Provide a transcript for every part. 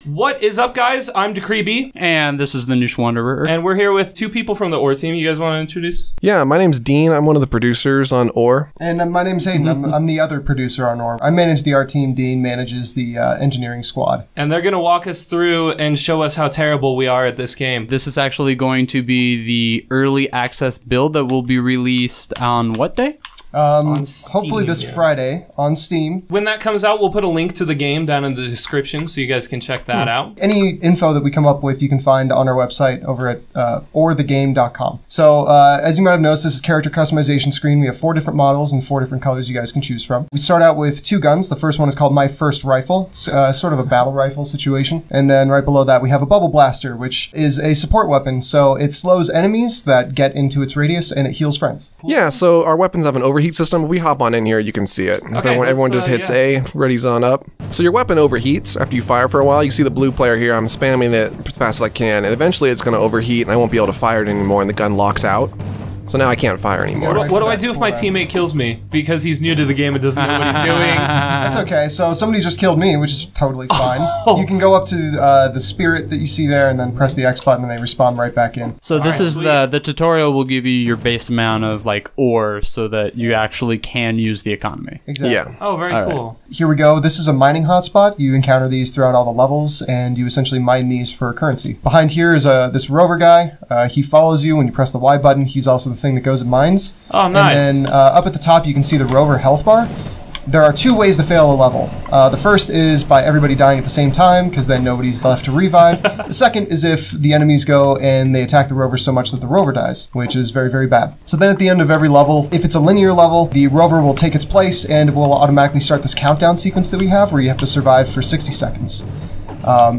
What is up, guys? I'm Decree, and this is the Noosh Wanderer. And we're here with two people from the Ore team. You guys want to introduce? Yeah, my name's Dean. I'm one of the producers on Ore. And my name's Hayden. I'm the other producer on Ore. I manage the art team. Dean manages the engineering squad. And they're going to walk us through and show us how terrible we are at this game. This is actually going to be the early access build that will be released on what day? Hopefully this Friday on Steam. When that comes out, we'll put a link to the game down in the description so you guys can check that out. Any info that we come up with, you can find on our website over at orethegame.com. So, as you might have noticed, this is a character customization screen. We have 4 different models and 4 different colors you guys can choose from. We start out with 2 guns. The first one is called My First Rifle. It's sort of a battle rifle situation. And then right below that, we have a Bubble Blaster, which is a support weapon. So it slows enemies that get into its radius, and it heals friends. Yeah, so our weapons have an overheat system. If we hop on in here, you can see it. Okay, everyone just hits A, ready's on up. So your weapon overheats after you fire for a while. You see the blue player here. I'm spamming it as fast as I can, and eventually it's going to overheat, and I won't be able to fire it anymore, and the gun locks out. So now I can't fire anymore. What do I do if my teammate kills me? Because he's new to the game and doesn't know what he's doing. That's okay. So somebody just killed me, which is totally fine. You can go up to the spirit that you see there and then press the X button and they respawn right back in. So this is the tutorial will give you your base amount of like ore so that you actually can use the economy. Exactly. Yeah. Oh, very cool. Here we go. This is a mining hotspot. You encounter these throughout all the levels and you essentially mine these for currency. Behind here is this rover guy. He follows you when you press the Y button. He's also the thing that goes in mines. Oh, nice. And then up at the top, you can see the rover health bar. There are 2 ways to fail a level. The first is by everybody dying at the same time, because then nobody's left to revive. The second is if the enemies go and they attack the rover so much that the rover dies, which is very, very bad. So then at the end of every level, if it's a linear level, the rover will take its place and it will automatically start this countdown sequence that we have where you have to survive for 60 seconds.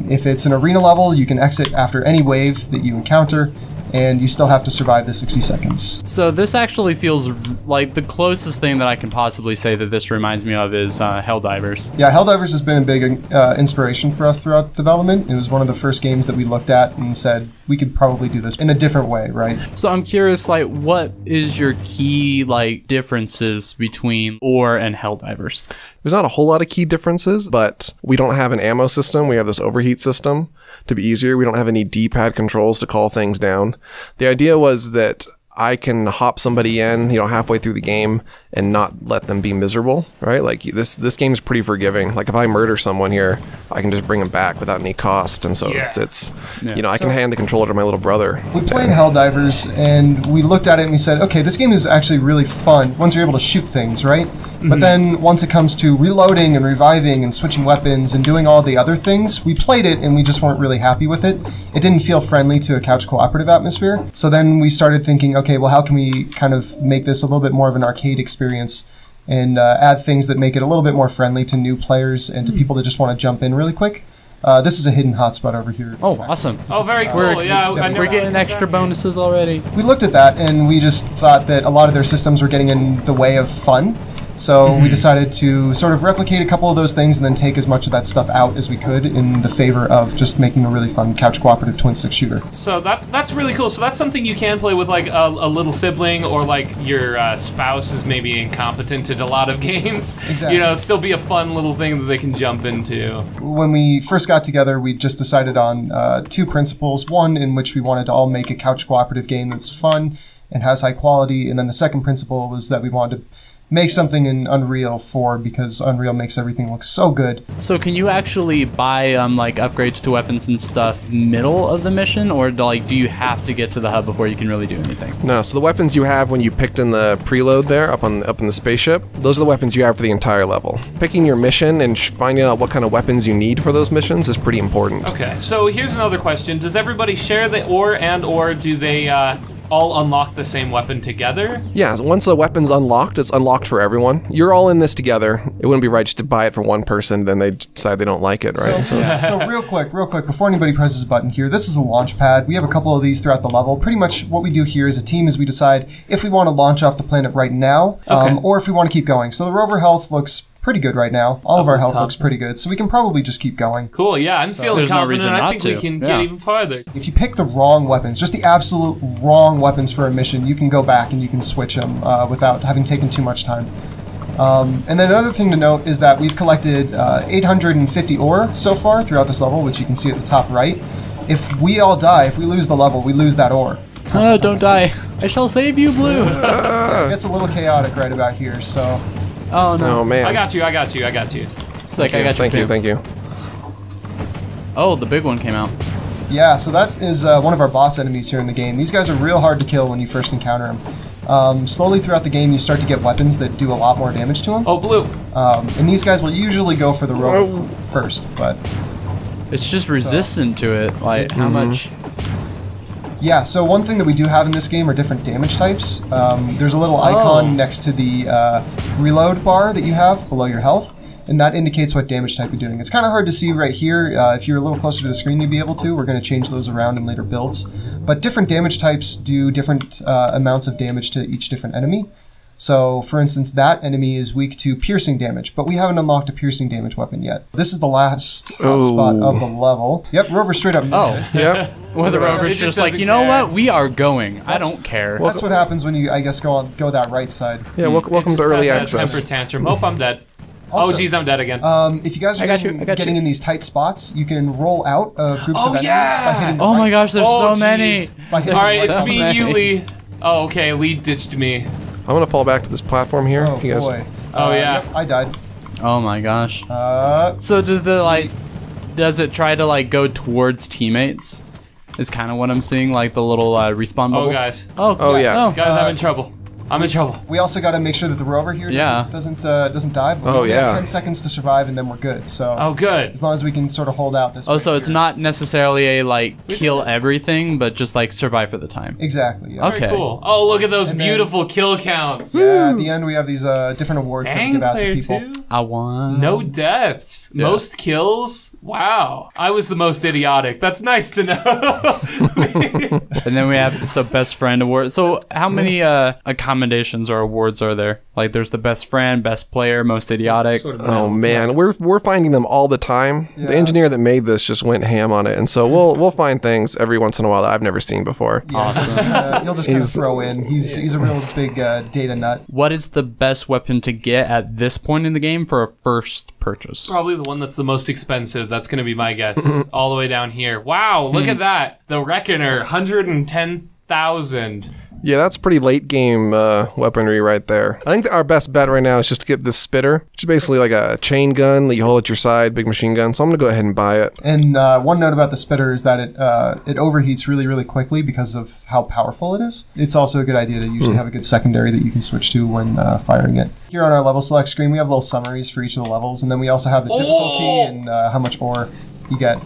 If it's an arena level, you can exit after any wave that you encounter, and you still have to survive the 60 seconds. So this actually feels like the closest thing that I can possibly say that this reminds me of is Helldivers. Yeah, Helldivers has been a big inspiration for us throughout development. It was one of the first games that we looked at and said, we could probably do this in a different way, right? So I'm curious, like, what is your key, like, differences between Ore and Helldivers? There's not a whole lot of key differences, but we don't have an ammo system. We have this overheat system to be easier. We don't have any D-pad controls to call things down. The idea was that I can hop somebody in, halfway through the game and not let them be miserable, right? Like this game's pretty forgiving. Like if I murder someone here, I can just bring them back without any cost. And so it's I can hand the controller to my little brother. We played Helldivers and we looked at it and we said, okay, this game is actually really fun once you're able to shoot things, right? But then once it comes to reloading and reviving and switching weapons and doing all the other things, we played it and we just weren't really happy with it. It didn't feel friendly to a couch cooperative atmosphere. So then we started thinking, okay, well, how can we kind of make this a little bit more of an arcade experience and add things that make it a little bit more friendly to new players and to people that just want to jump in really quick. This is a hidden hotspot over here. Oh, awesome. Oh, very cool. We're getting extra bonuses already. We looked at that and we just thought that a lot of their systems were getting in the way of fun. So we decided to sort of replicate a couple of those things and then take as much of that stuff out as we could in the favor of just making a really fun couch cooperative twin stick shooter. So that's really cool. So that's something you can play with like a little sibling or like your spouse is maybe incompetent at a lot of games. Exactly. Still be a fun little thing that they can jump into. When we first got together, we just decided on 2 principles. One in which we wanted to all make a couch cooperative game that's fun and has high quality. And then the second principle was that we wanted to make something in Unreal 4 because Unreal makes everything look so good. So can you actually buy like upgrades to weapons and stuff middle of the mission, or do you have to get to the hub before you can really do anything? No, so the weapons you have when you picked in the preload there up in the spaceship, those are the weapons you have for the entire level. Picking your mission and finding out what kind of weapons you need for those missions is pretty important. Okay, so here's another question. Does everybody share the ore, or do they all unlock the same weapon together? Yeah, once the weapon's unlocked, it's unlocked for everyone. You're all in this together. It wouldn't be right just to buy it for one person, then they decide they don't like it, right? So real quick, before anybody presses a button here, this is a launch pad. We have a couple of these throughout the level. Pretty much what we do here as a team is we decide if we want to launch off the planet right now, or if we want to keep going. So the rover health looks pretty good right now. All of our health top. looks pretty good, so we can probably just keep going. Cool, yeah, I'm feeling there's no confident. reason I not think we to. can Yeah. get even farther. If you pick the wrong weapons, just the absolute wrong weapons for a mission, you can go back and you can switch them without having taken too much time. And then another thing to note is that we've collected 850 ore so far throughout this level, which you can see at the top right. If we all die, if we lose the level, we lose that ore. Don't die. I shall save you, Blue. It gets a little chaotic right about here, so... Oh, no. Oh man. I got you. It's like, I got you. Thank you. Oh, the big one came out. Yeah, so that is one of our boss enemies here in the game. These guys are real hard to kill when you first encounter them. Slowly throughout the game, you start to get weapons that do a lot more damage to them. Oh, Blue. And these guys will usually go for the rogue first, but... It's just resistant to it. Like, how much? Yeah, so one thing that we do have in this game are different damage types. There's a little icon next to the reload bar that you have below your health, and that indicates what damage type you're doing. It's kind of hard to see right here. If you're a little closer to the screen, you'd be able to. We're going to change those around in later builds. But different damage types do different amounts of damage to each different enemy. So, for instance, that enemy is weak to piercing damage, but we haven't unlocked a piercing damage weapon yet. This is the last spot of the level. Yep, Rover straight up. Oh. Yep. Well, the Rover's just just like, doesn't you know care. what? We are going. I don't care. That's what happens when you, I guess, go that right side. Yeah. Welcome It to just early has that access. temper tantrum. Oh, I'm dead. Also, Oh, geez, I'm dead again. If you guys are I got you, I got getting you. in these tight spots, you can roll out of groups of enemies yeah! by hitting the Oh my right- gosh, there's Oh, so many. jeez. by hitting All the right, it's so me and you, many. Lee. Oh, okay, Lee ditched me. I'm gonna fall back to this platform here. Oh You guys. boy. Oh, yeah. Yep, I died. Oh my gosh. So Does it try to like go towards teammates? Is kind of what I'm seeing, like the little respawn bubble. Oh, guys. Oh, yeah. Guys, I'm in trouble. I'm in trouble. we also got to make sure that the rover here doesn't die. But we Oh, only have yeah. 10 seconds to survive, and then we're good. So Oh, good. as long as we can sort of hold out this. Oh, right so it's here. not necessarily a like kill everything, but just like survive for the time. Exactly. Yeah. Okay. Very cool. Oh, look at those And then- beautiful kill counts. Yeah. At the end, we have these different awards that we Dang, give out to player people. 2. I want No deaths. Yeah. Most kills. Wow. I was the most idiotic. That's nice to know. And then we have the best friend award. So how many accommodations or awards are there? Like there's the best friend, best player, most idiotic. Oh man, we're finding them all the time. Yeah. The engineer that made this just went ham on it, and so we'll find things every once in a while that I've never seen before. Awesome. He'll just kind of throw in. He's a real big data nut. What is the best weapon to get at this point in the game for a first purchase? Probably the one that's the most expensive. That's going to be my guess. All the way down here. Wow, look at that. The Reckoner, 110,000. Yeah, that's pretty late game weaponry right there. I think that our best bet right now is just to get this spitter, which is basically like a chain gun that you hold at your side, big machine gun. So I'm gonna go ahead and buy it. And one note about the spitter is that it overheats really, really quickly because of how powerful it is. It's also a good idea to usually have a good secondary that you can switch to when firing it. Here on our level select screen, we have little summaries for each of the levels, and then we also have the difficulty and how much ore you get.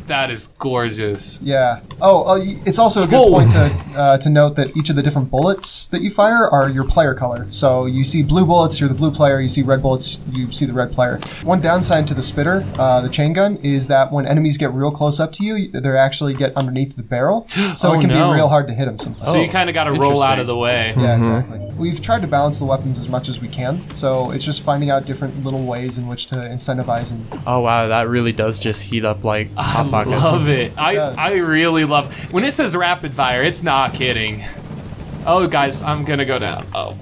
That is gorgeous. Yeah. It's also a good point to note that each of the different bullets that you fire are your player color. So you see blue bullets, you're the blue player. You see red bullets, you see the red player. One downside to the spitter, the chain gun, is that when enemies get real close up to you, they actually get underneath the barrel. So it can be real hard to hit them sometimes. So you kind of got to roll out of the way. Yeah, exactly. We've tried to balance the weapons as much as we can. So it's just finding out different little ways in which to incentivize and Oh wow, that really does just heat up like hot pocket. Love it. does. I really love when it says rapid fire. It's not kidding. Oh, guys, I'm gonna go down. Oh,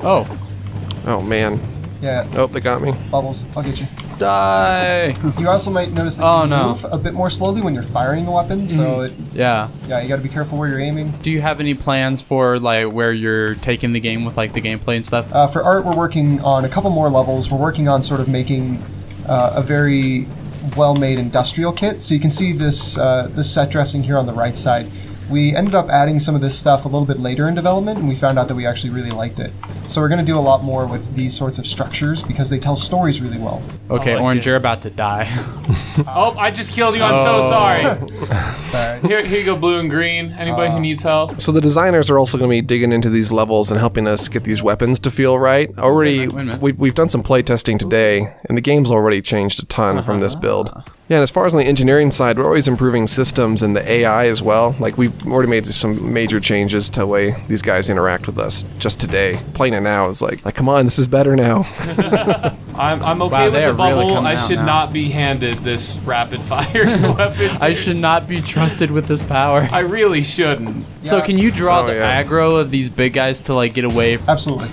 Oh man. yeah, Oh, they got me. bubbles. I'll get you. die! You also might notice that Oh, you no. move a bit more slowly when you're firing the weapon. So Yeah. yeah, you got to be careful where you're aiming. Do you have any plans for like where you're taking the game with like the gameplay and stuff? For art, we're working on a couple more levels. We're working on sort of making a very well-made industrial kit. So you can see this this set dressing here on the right side. We ended up adding some of this stuff a little bit later in development, and we found out that we actually really liked it. So we're going to do a lot more with these sorts of structures because they tell stories really well. Okay, like Orange, it. you're about to die. Oh, I just killed you. I'm so sorry. It's all right. Here you go, blue and green. Anybody who needs help? So the designers are also going to be digging into these levels and helping us get these weapons to feel right. Already, Wait a minute. we've done some play testing today, and the game's already changed a ton from this build. Yeah, and as far as on the engineering side, we're always improving systems and the AI as well. Like, we've already made some major changes to the way these guys interact with us just today. Playing it now is like come on, this is better now. I'm okay Wow, with they the are really bubble. coming I out should now. not be handed this rapid fire weapon. I should not be trusted with this power. I really shouldn't. So can you draw Oh, the yeah. aggro of these big guys to like get away? Absolutely.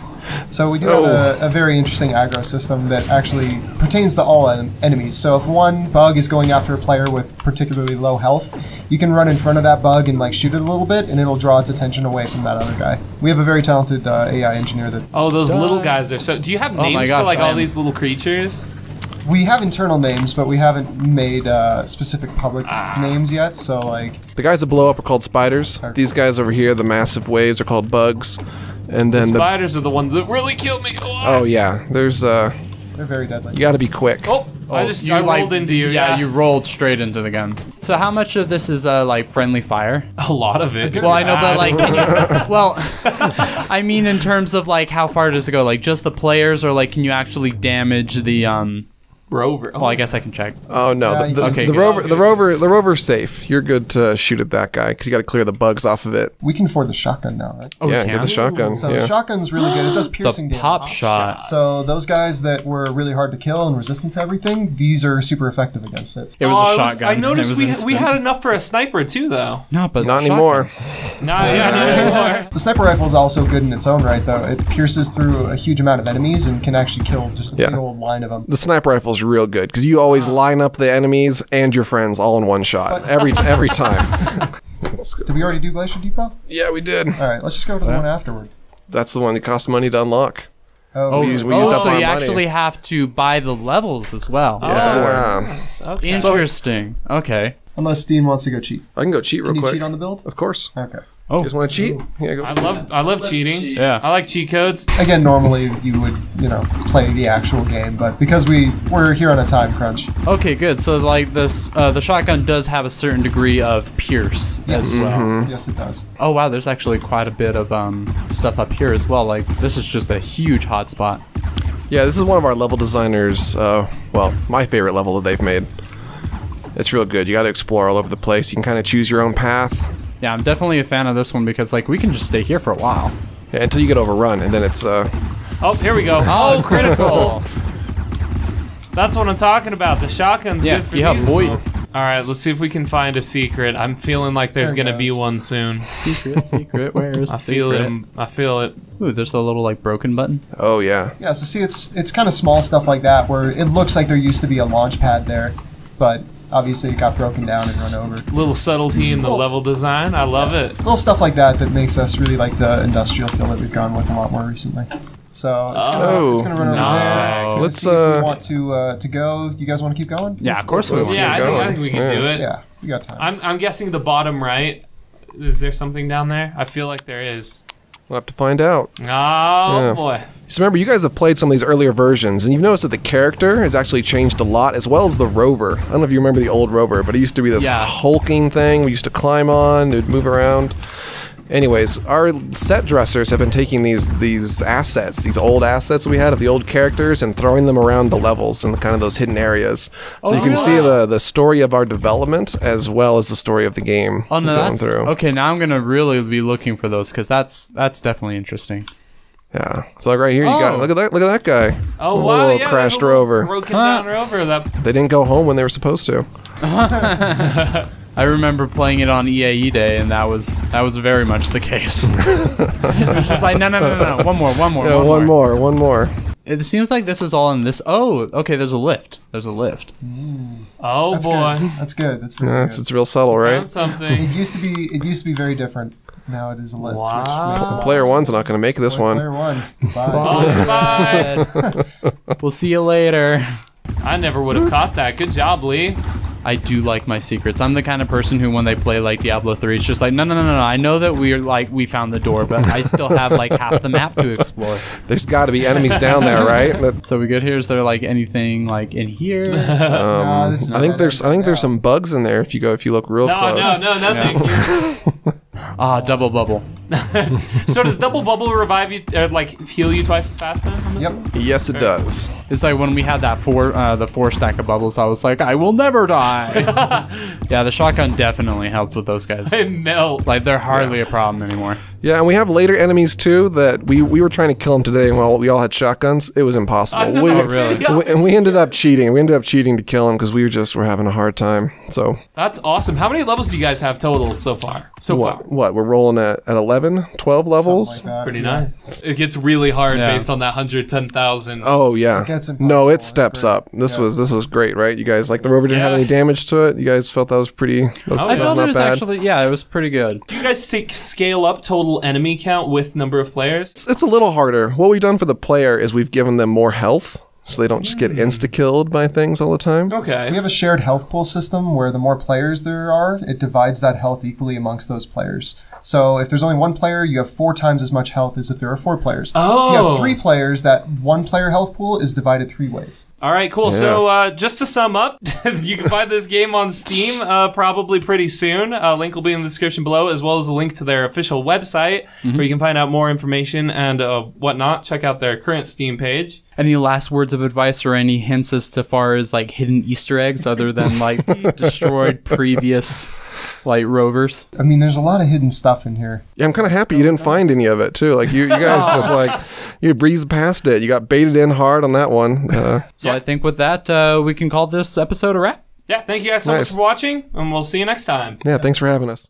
So we do have a very interesting aggro system that actually pertains to all enemies. So if one bug is going after a player with particularly low health, you can run in front of that bug and like shoot it a little bit, and it'll draw its attention away from that other guy. We have a very talented AI engineer that Oh, those little guys are so. Do you have my names gosh, for like I all am- these little creatures? we have internal names, but we haven't made specific public names yet. So like, The guys that blow up are called spiders. These guys over here, the massive waves, are called bugs. And then Spiders are the ones that really kill me. oh yeah, there's they're very deadly. you got to be quick. Oh, I rolled into you. Yeah, you rolled straight into the gun. So how much of this is like friendly fire? a lot of it. Well, I know, but like, can you, well, I mean, in terms of like, how far does it go? Like, just the players, or like, can you actually damage the Rover. Well, I guess I can check. Oh no, Yeah, okay, the good. rover, the rover's safe. You're good to shoot at that guy because you got to clear the bugs off of it. We can afford the shotgun now, right? Oh, Yeah, we get the can? shotgun. So yeah. the shotgun's really good. It does piercing The damage. pop shot. So those guys that were really hard to kill and resistant to everything, these are super effective against it. It was Oh, a shotgun. I noticed It was we instant. had enough for a sniper too, though. No, but Not shotgun. anymore. Not anymore. The sniper rifle is also good in its own right, though. It pierces through a huge amount of enemies and can actually kill just a Yeah. big old line of them. The sniper rifle's real good because you always line up the enemies and your friends all in one shot every time. Did we already do Glacier Depot? Yeah, we did. All right, let's just go to the one afterward. That's the one that costs money to unlock. Oh, We used Oh, up so our you money. actually have to buy the levels as well. Yeah. Nice. Okay. Interesting. Okay. unless Dean wants to go cheat. I can go cheat real Can you quick. cheat on the build? Of course. Okay. Oh, You guys want to cheat? Yeah, go. I love cheating. yeah. I like cheat codes. Again, normally you would, play the actual game, but because we're here on a time crunch. Okay, good. So like this, the shotgun does have a certain degree of pierce as well. Yes, it does. Oh wow, there's actually quite a bit of stuff up here as well. Like this is just a huge hotspot. Yeah, this is one of our level designers. Well, my favorite level that they've made. It's real good. You got to explore all over the place. You can kind of choose your own path. Yeah, I'm definitely a fan of this one because like we can just stay here for a while. Yeah, until you get overrun, and then it's Oh, here we go. Oh, critical. That's what I'm talking about. The shotgun's Yeah, good for yeah, these. boy. All right, let's see if we can find a secret. I'm feeling like there's There it gonna be goes. one soon. Secret. Where is the I feel secret? it. I feel it. Ooh, there's a little like broken button. oh yeah. Yeah, so see, it's kind of small stuff like that where it looks like there used to be a launch pad there, but obviously it got broken down and run over. Little subtlety in the Cool. level design. I love it. Little stuff like that that makes us really like the industrial feel that we've gone with a lot more recently. So it's gonna run over there. It's gonna Let's, see if we want to go. You guys want to keep going? Yeah, of course we let's will. get Yeah, I going. think we can Yeah. do it. Yeah, we got time. I'm guessing the bottom right. Is there something down there? I feel like there is. We'll have to find out. Oh boy. So remember, you guys have played some of these earlier versions, and you've noticed that the character has actually changed a lot, as well as the rover. I don't know if you remember the old rover, but it used to be this Yeah. hulking thing we used to climb on, it would move around. Anyways, our set dressers have been taking these assets, these old assets that we had of the old characters, and throwing them around the levels and kind of those hidden areas. So you can see the story of our development as well as the story of the game Oh no, going that's through. okay. Now I'm gonna really be looking for those because that's definitely interesting. Yeah. So like right here, you got Oh. look at that guy. Oh A wow. little Yeah, crashed there's a little rover. Broken down rover. That. They didn't go home when they were supposed to. I remember playing it on EAE Day, and that was very much the case. It was just like no, one more. Yeah, one more. It seems like this is all in this. Oh, okay. There's a lift. Oh That's boy. good. That's good. That's very Yeah, good. it's real subtle, Found right? something. It used to be very different. Now it is a lift. Wow. Which makes sense. Player one's not going to make this one. Player one. Goodbye. Bye. We'll see you later. I never would have caught that. Good job, Lee. I do like my secrets. I'm the kind of person who, when they play like Diablo 3, it's just like, no. I know that we found the door, but I still have like half the map to explore. There's got to be enemies down there, right? But, So we good here? Is there like anything like in here? No, this is I think not- there's some bugs in there if you look real No, close. no, nothing. Ah, double bubble. So does double bubble revive you, or like heal you twice as fast then? I'm assuming? Yes, it does. It's like when we had that the 4 stack of bubbles, I was like, I will never die. Yeah, the shotgun definitely helped with those guys. It melts. Like, they're hardly a problem anymore. Yeah, and we have later enemies too that we were trying to kill them today, and while we all had shotguns, it was impossible. Oh, really? Yeah. And we ended up cheating. We ended up cheating to kill them because we were having a hard time. So That's awesome. How many levels do you guys have total so far? what? We're rolling at 11, 12 levels. Something like that, Pretty yeah. nice. It gets really hard Yeah. based on that 110,000. Oh yeah. gets No, impossible. it steps That's up. great. This Yeah. was great, right? You guys, like, the rover didn't have Yeah. any damage to it. You guys felt that was pretty. That was, I I that was felt not it was bad. actually, yeah, it was pretty good. Do you guys scale up total enemy count with number of players? It's a little harder. What we've done for the player is we've given them more health, so they don't just get insta-killed by things all the time. Okay. We have a shared health pool system where the more players there are, it divides that health equally amongst those players. So if there's only 1 player, you have 4 times as much health as if there are 4 players. Oh. If you have 3 players, that 1 player health pool is divided 3 ways. All right, cool. Yeah. So just to sum up, you can find this game on Steam probably pretty soon. Link will be in the description below, as well as a link to their official website where you can find out more information and whatnot. Check out their current Steam page. Any last words of advice or any hints as to far as like hidden Easter eggs other than like destroyed previous like rovers? I mean, there's a lot of hidden stuff in here. Yeah, I'm kind of happy you didn't find any of it too. Like you guys just like you breezed past it. You got baited in hard on that one. So I think with that, we can call this episode a wrap. Yeah, thank you guys so much Nice. for watching, and we'll see you next time. Yeah, thanks for having us.